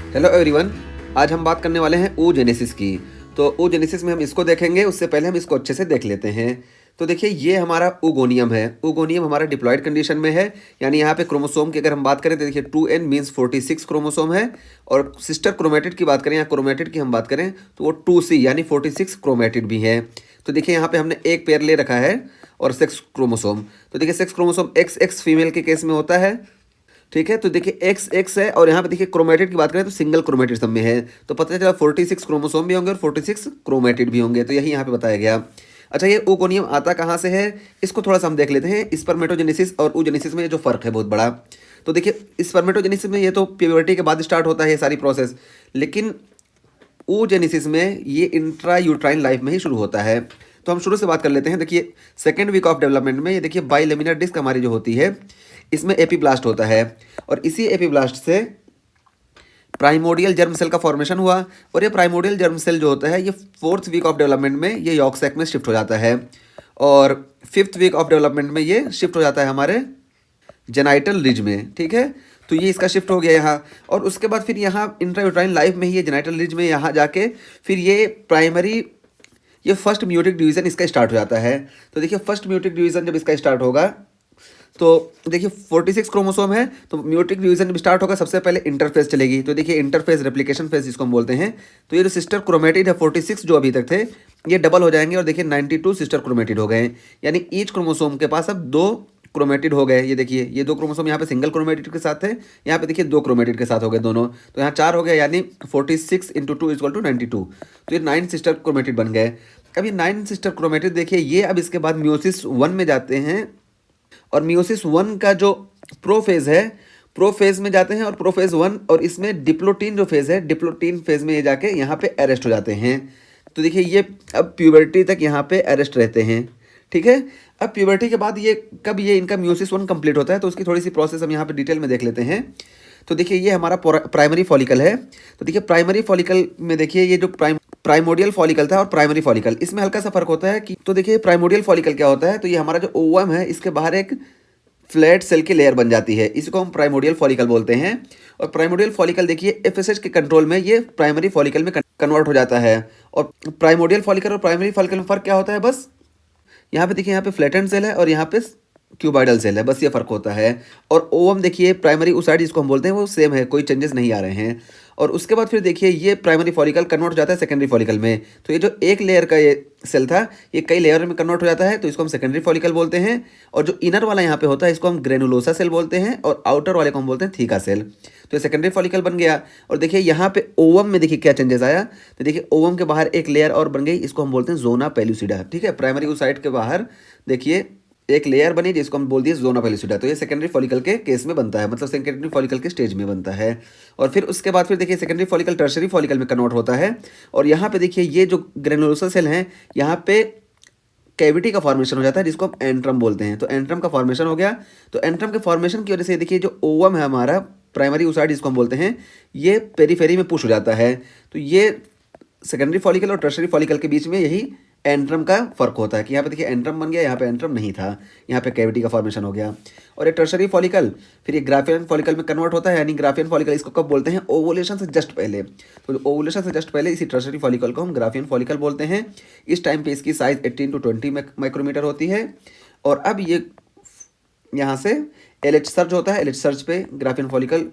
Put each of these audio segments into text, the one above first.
Hello everyone. आज हम बात करने वाले हैं oogenesis की। तो oogenesis में हम इसको देखेंगे, उससे पहले हम इसको अच्छे से देख लेते हैं। तो देखिए ये हमारा oogoनियम है। oogoनियम हमारा डिप्लॉयड कंडीशन में है, यानी यहाँ पे क्रोमोसोम की अगर हम बात करें तो देखिए 2n मीन्स 46 क्रोमोसोम है। और सिस्टर क्रोमेटिड की बात करें या क्रोमेटिड की हम बात करें तो वो 2c यानी 46 क्रोमेटिड भी है। तो देखिए यहाँ पे हमने एक पेयर ले रखा है और सेक्स क्रोमोसोम। तो देखिए सेक्स क्रोमोसोम XX फीमेल के केस में होता है, ठीक है। तो देखिए एक्स एक्स है और यहाँ पे देखिए क्रोमेटिड की बात करें तो सिंगल क्रोमेटिड सब में है। तो पता चला 46 क्रोमोसोम भी होंगे और 46 क्रोमेटिड भी होंगे। तो यही यहाँ पे बताया गया। अच्छा, ये oogoनियम आता कहाँ से है, इसको थोड़ा सा हम देख लेते हैं। स्पर्मेटोजेनेसिस और oogenesis में जो फर्क है बहुत बड़ा। तो देखिए स्पर्मेटोजेनेसिस में ये तो प्यूबर्टी के बाद स्टार्ट होता है ये सारी प्रोसेस, लेकिन oogenesis में ये इंट्रा यूट्राइन लाइफ में ही शुरू होता है। तो हम शुरू से बात कर लेते हैं। देखिए सेकेंड वीक ऑफ डेवलपमेंट में ये देखिए बाइलेमिनर डिस्क हमारी जो होती है इसमें एपीब्लास्ट होता है और इसी एपीब्लास्ट से प्राइमोडियल जर्म सेल का फॉर्मेशन हुआ। और ये प्राइमोडियल जर्म सेल जो होता है ये 4th वीक ऑफ डेवलपमेंट में ये यॉर्क सैक में शिफ्ट हो जाता है और 5th वीक ऑफ डेवलपमेंट में ये शिफ्ट हो जाता है हमारे जेनाइटल रिज में, ठीक है। तो ये इसका शिफ्ट हो गया यहाँ और उसके बाद फिर यहाँ इंट्रायूट्राइन लाइफ में ही ये जेनाइटल रिज में यहाँ जाके फिर ये फर्स्ट म्यूटिक डिवीजन इसका स्टार्ट हो जाता है। तो देखिए फर्स्ट म्यूटिक डिवीजन जब इसका स्टार्ट होगा तो देखिए 46 क्रोमोसोम है, तो म्यूटिक डिवीजन जब स्टार्ट होगा सबसे पहले इंटरफेस चलेगी। तो देखिए इंटरफेस रेप्लिकेशन फेज जिसको हम बोलते हैं। तो ये जो सिस्टर क्रोमेटिड है 46 जो अभी तक थे ये डबल हो जाएंगे और देखिए 92 सिस्टर क्रोमेटिड हो गए, यानी ईच क्रोमोसोम के पास अब 2 क्रोमेटिड हो गए। ये देखिए ये 2 क्रोमोसोम यहाँ पे सिंगल क्रोमेटिड के साथ थे, यहाँ पे देखिए 2 क्रोमेटिड के साथ हो गए दोनों। तो यहाँ 4 हो गए, यानी 46 × 2 = 92। तो ये 9 सिस्टर क्रोमेटिड बन गए। अब ये 9 सिस्टर क्रोमेटिड देखिए ये अब इसके बाद म्यूसिस 1 में जाते हैं और म्यूसिस 1 का जो प्रोफेज है प्रोफेज में जाते हैं और प्रोफेज 1 और इसमें डिप्लोटीन जो फेज है डिप्लोटीन फेज में ये जाके यहाँ पे अरेस्ट हो जाते हैं। तो देखिए ये अब प्यूबर्टी तक यहाँ पे अरेस्ट रहते हैं, ठीक है। अब प्यूबर्टी के बाद ये कब ये इनका म्यूसिस 1 कंप्लीट होता है तो उसकी थोड़ी सी प्रोसेस हम यहाँ पे डिटेल में देख लेते हैं। तो देखिए ये हमारा प्राइमरी फॉलिकल है। तो देखिए प्राइमरी फॉलिकल में देखिए ये जो प्राइमोडियल फॉलिकल था और प्राइमरी फॉलिकल इसमें हल्का सा फर्क होता है कि तो देखिए प्राइमोडियल फॉलिकल क्या होता है, तो ये हमारा जो ओवम है इसके बाहर एक फ्लैट सेल की लेयर बन जाती है, इसको हम प्राइमोडियल फॉलिकल बोलते हैं। और प्राइमोडियल फॉलिकल देखिए एफएसएच के कंट्रोल में ये प्राइमरी फॉलिकल में कन्वर्ट हो जाता है। और प्राइमोडियल फॉलिकल और प्राइमरी फॉलिकल में फर्क क्या होता है, बस यहाँ पे देखिए यहाँ पे फ्लैटेंड सेल है और यहाँ पे क्यूबाइडल सेल है, बस ये फर्क होता है। और ओवम देखिए प्राइमरी oocyte जिसको हम बोलते हैं वो सेम है, कोई चेंजेस नहीं आ रहे हैं। और उसके बाद फिर देखिए ये प्राइमरी फॉलिकल कन्वर्ट हो जाता है सेकेंडरी फॉलिकल में। तो ये जो एक लेयर का ये सेल था ये कई लेयर में कन्वर्ट हो जाता है, तो इसको हम सेकेंडरी फॉलिकल बोलते हैं। और जो इनर वाला यहाँ पे होता है इसको हम ग्रेनुलोसा सेल बोलते हैं और आउटर वाले को हम बोलते हैं थीका सेल। तो ये सेकेंडरी फॉलिकल बन गया। और देखिए यहाँ पे ओवम में देखिए क्या चेंजेस आया, तो देखिए ओवम के बाहर एक लेयर और बन गई, इसको हम बोलते हैं जोना पेलुसिडा, ठीक है। प्राइमरी oocyte के बाहर देखिए एक लेयर बनी जिसको हम बोल दिए जोना पेलुसिडा। तो ये सेकेंडरी फॉलिकल के केस में बनता है, मतलब सेकेंडरी फॉलिकल के स्टेज में बनता है। और फिर उसके बाद फिर देखिए सेकेंडरी फॉलिकल टर्शरी फॉलिकल में कन्वर्ट होता है। और यहाँ पे देखिए ये जो ग्रेनुलोसा सेल हैं यहाँ पे कैविटी का फॉर्मेशन हो जाता है जिसको हम एंट्रम बोलते हैं। तो एंट्रम का फॉर्मेशन हो गया। तो एंट्रम के फॉर्मेशन की वजह से देखिए जो ओवम है हमारा प्राइमरी oocyte जिसको हम बोलते हैं ये पेरीफेरी में पुश हो जाता है। तो ये सेकेंडरी फॉलिकल और टर्शरी फॉलिकल के बीच में यही एंट्रम का फर्क होता है कि यहाँ पे देखिए एंट्रम बन गया, यहाँ पे एंट्रम नहीं था, यहाँ पे कैविटी का फॉर्मेशन हो गया। और ये टर्शरी फॉलिकल फिर ये ग्राफियन फॉलिकल में कन्वर्ट होता है, यानी ग्राफियन फॉलिकल इसको कब बोलते हैं, ओवुलेशन से जस्ट पहले। तो ओवुलेशन से जस्ट पहले इसी टर्शरी फॉलिकल को हम ग्राफियन फॉलिकल बोलते हैं। इस टाइम पे इसकी साइज 18 to 20 माइक्रोमीटर होती है। और अब ये यहाँ से LH सर्ज होता है, LH सर्ज पे ग्राफियन फॉलिकल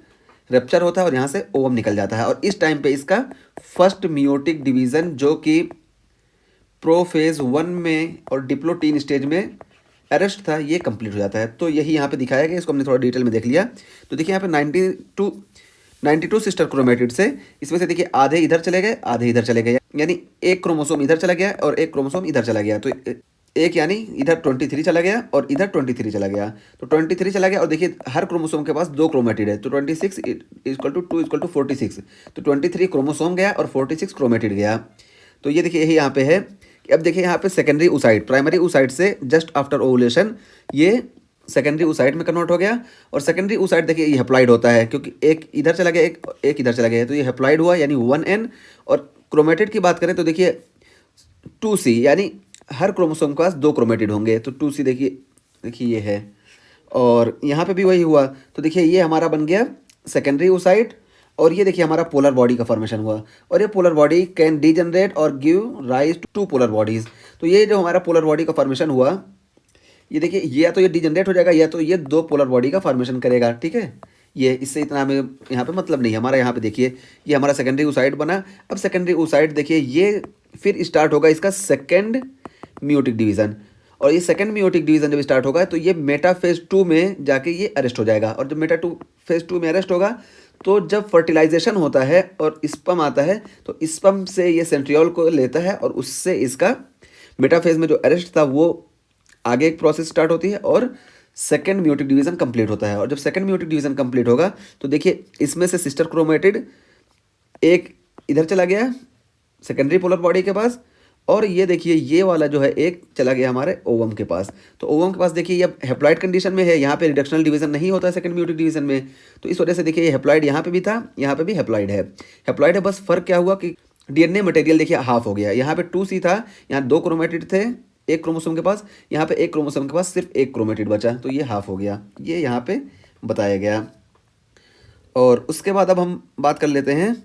रेप्चर होता है और यहाँ से ओवम निकल जाता है। और इस टाइम पे इसका फर्स्ट म्यूटिक डिवीजन जो कि प्रोफेज 1 में और डिप्लोटीन स्टेज में अरेस्ट था ये कंप्लीट हो जाता है। तो यही यहाँ पे दिखाया गया, इसको हमने थोड़ा डिटेल में देख लिया। तो देखिए यहाँ पे 92 सिस्टर क्रोमेटिड से इसमें से देखिए आधे इधर चले गए आधे इधर चले गए, यानी एक क्रोमोसोम इधर चला गया और एक क्रोमोसोम इधर चला गया। तो एक यानी इधर 23 चला गया और इधर 23 चला गया। तो 23 चला गया और देखिए हर क्रोमोसोम के पास 2 क्रोमेटिड है। तो 26 = 2 = 46। तो 23 क्रोमोसोम गया और 46 क्रोमेटिड गया। तो ये देखिए यही यहाँ पे है। अब देखिए यहाँ पे सेकेंडरी oocyte प्राइमरी oocyte से जस्ट आफ्टर ओवुलेशन ये सेकेंडरी oocyte में कन्वर्ट हो गया। और सेकेंडरी oocyte देखिए ये हैप्लॉइड होता है क्योंकि एक इधर चला गया एक इधर चला गया, तो ये हैप्लॉइड हुआ यानी 1n। और क्रोमेटिड की बात करें तो देखिए 2c, यानी हर क्रोमोसोम के पास 2 क्रोमेटिड होंगे। तो 2c देखिए ये है और यहाँ पे भी वही हुआ। तो देखिए ये हमारा बन गया सेकेंडरी oocyte और ये देखिए हमारा पोलर बॉडी का फॉर्मेशन हुआ, और ये पोलर बॉडी कैन डीजनरेट और give rise to polar bodies. तो ये जो हमारा पोलर बॉडी का फॉर्मेशन हुआ, ये देखिए ये या तो ये डीजनरेट हो जाएगा या तो ये दो पोलर बॉडी का फॉर्मेशन करेगा, ठीक है। ये इससे इतना हमें यहाँ पे मतलब नहीं है हमारा। यहाँ पे देखिए ये हमारा सेकेंडरी oocyte बना। अब सेकेंडरी oocyte देखिए ये फिर स्टार्ट होगा इसका सेकेंड मियोटिक डिवीज़न, और ये सेकेंड मियोटिक डिवीज़न जब स्टार्ट होगा तो ये मेटाफेज 2 में जाके ये अरेस्ट हो जाएगा। और जब फेज 2 में अरेस्ट होगा तो जब फर्टिलाइजेशन होता है और स्पर्म आता है तो स्पर्म से ये सेंट्रियोल को लेता है और उससे इसका मेटाफेज में जो अरेस्ट था वो आगे एक प्रोसेस स्टार्ट होती है और सेकेंड म्यूटिक डिवीज़न कंप्लीट होता है। और जब सेकेंड म्यूटिक डिवीज़न कंप्लीट होगा तो देखिए इसमें से सिस्टर क्रोमेटिड एक इधर चला गया सेकेंडरी पोलर बॉडी के पास, और ये देखिए ये वाला जो है एक चला गया हमारे ओवम के पास। तो ओवम के पास देखिए ये हेप्लॉइड कंडीशन में है, यहाँ पे रिडक्शनल डिवीजन नहीं होता है सेकंड म्यूटिक डिवीजन में, तो इस वजह से देखिए ये हेप्लॉइड यहाँ पे भी था, यहाँ पे भी हेप्लॉइड है। हेप्लॉइड है, बस फर्क क्या हुआ कि डीएनए मटेरियल देखिए हाफ हो गया। यहाँ पे 2C था, यहाँ 2 क्रोमेटिड थे एक क्रोमोसोम के पास, यहाँ पे एक क्रोमोसोम के पास सिर्फ एक क्रोमेटिड बचा, तो ये हाफ हो गया, ये यहाँ पे बताया गया। और उसके बाद अब हम बात कर लेते हैं,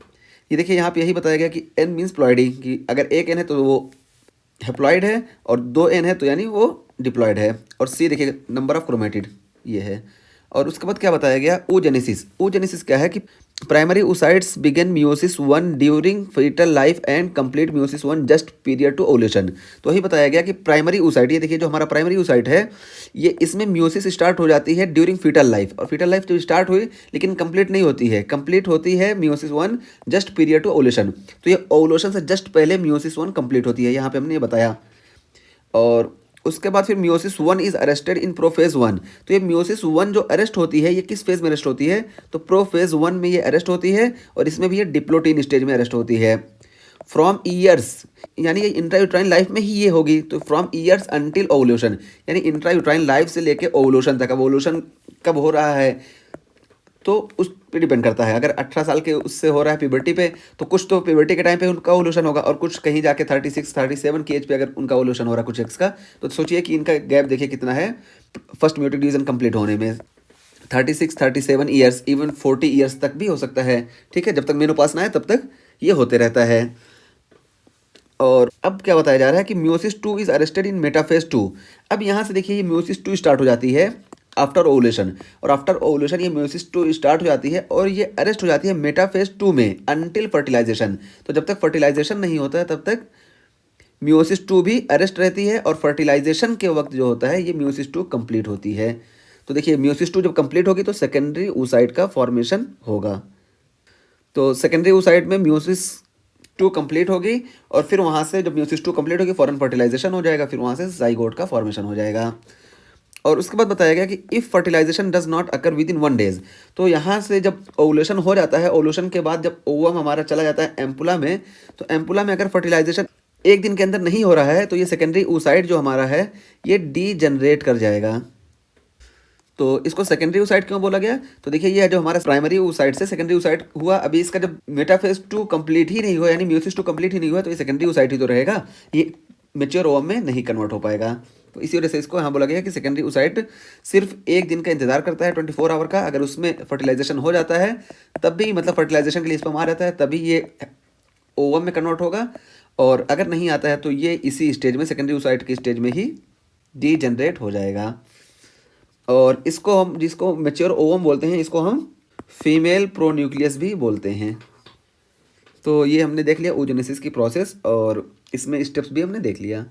ये देखिए यहाँ पे यही बताया गया कि N मीन्स प्लॉइडी, कि अगर एक N है तो वो हेप्लॉइड है और 2 N है तो यानी वो डिप्लॉइड है। और C देखिए नंबर ऑफ क्रोमेटिड ये है। और उसके बाद क्या बताया गया, oogenesis। oogenesis क्या है कि primary oocytes begin meiosis 1 during fetal life and complete meiosis 1 just period to ovulation. तो वही बताया गया कि प्राइमरी oocyte, ये देखिए जो हमारा प्राइमरी oocyte है ये इसमें मियोसिस स्टार्ट हो जाती है ड्यूरिंग फीटल लाइफ, और फीटल लाइफ जब स्टार्ट हुई लेकिन कंप्लीट नहीं होती है, कंप्लीट होती है meiosis 1 just period to ovulation. तो ये ओवुलेशन से जस्ट पहले मियोसिस 1 कंप्लीट होती है, यहाँ पे हमने ये बताया। और उसके बाद फिर meiosis 1 is arrested in prophase 1। तो ये मियोसिस 1 जो अरेस्ट होती है ये किस फेज में अरेस्ट होती है, तो प्रोफेज 1 में ये अरेस्ट होती है, और इसमें भी ये डिप्लोटीन स्टेज में अरेस्ट होती है। फ्रॉम ईयर्स, यानी ये इंट्रायूट्राइन लाइफ में ही ये होगी, तो फ्रॉम ईयर्स अंटिल ओवुलेशन, यानी इंट्रायूट्राइन लाइफ से लेके ओवुलेशन तक। अब ओवुलेशन कब हो रहा है तो उस पे डिपेंड करता है। अगर 18 साल के उससे हो रहा है प्यूबर्टी पे, तो कुछ तो प्यूबर्टी के टाइम पे उनका ओवुलेशन होगा, और कुछ कहीं जाके 36 37 की एज पे अगर उनका ओवुलेशन हो रहा है कुछ एक्स का, तो सोचिए कि इनका गैप देखिए कितना है फर्स्ट म्यूटिक डिवीजन कंप्लीट होने में। 36 37 ईयर्स, इवन 40 ईयर्स तक भी हो सकता है, ठीक है। जब तक मेनोपास ना आए तब तक ये होते रहता है। और अब क्या बताया जा रहा है कि meiosis 2 is arrested in metaphase 2। अब यहाँ से देखिए ये मियोसिस 2 स्टार्ट हो जाती है आफ्टर ओवुलेशन, और आफ्टर ओवुलेशन ये मियोसिस 2 स्टार्ट हो जाती है और ये अरेस्ट हो जाती है मेटाफेज 2 में अनटिल फर्टिलाइजेशन। तो जब तक फर्टिलाइजेशन नहीं होता है तब तक मियोसिस 2 भी अरेस्ट रहती है, और फर्टिलाइजेशन के वक्त जो होता है ये मियोसिस 2 कंप्लीट होती है। तो देखिए मियोसिस 2 जब कंप्लीट होगी तो सेकेंडरी oocyte का फॉर्मेशन होगा। तो सेकेंडरी oocyte में मियोसिस 2 कंप्लीट होगी, और फिर वहाँ से जब मियोसिस 2 कंप्लीट होगी फॉरन फर्टिलाइजेशन हो जाएगा, फिर वहाँ से जाइगोट का फॉर्मेशन हो जाएगा। और उसके बाद बताया गया कि if fertilisation does not occur within 1 days. तो यहाँ से जब ओवुलेशन हो जाता है, ओवुलेशन के बाद जब ओवम हमारा चला जाता है एम्पुला में, तो एम्पुला में अगर फर्टिलाइजेशन 1 दिन के अंदर नहीं हो रहा है तो ये सेकेंडरी oocyte जो हमारा है ये डीजनरेट कर जाएगा। तो इसको सेकेंडरी oocyte क्यों बोला गया, तो देखिए ये जो हमारा प्राइमरी oocyte से सेकेंडरी oocyte हुआ, अभी इसका जब मेटाफेज 2 कंप्लीट ही नहीं हुआ, यानी मियोसिस 2 कंप्लीट ही नहीं हुआ, तो ये सेकेंडरी oocyte ही तो रहेगा, ये मेच्योर ओवम में नहीं कन्वर्ट हो पाएगा। तो इसी वजह से इसको यहाँ बोला गया कि सेकेंडरी oocyte सिर्फ 1 दिन का इंतजार करता है 24 आवर का। अगर उसमें फर्टिलाइजेशन हो जाता है तब भी, मतलब फर्टिलाइजेशन के लिए स्पर्म आ रहता है तभी ये ओवम में कन्वर्ट होगा, और अगर नहीं आता है तो ये इसी स्टेज में सेकेंडरी oocyte की स्टेज में ही डीजनरेट हो जाएगा। और इसको हम, जिसको मेच्योर ओवम बोलते हैं, इसको हम फीमेल प्रोन्यूक्लियस भी बोलते हैं। तो ये हमने देख लिया oogenesis की प्रोसेस, और इसमें स्टेप्स भी हमने देख लिया।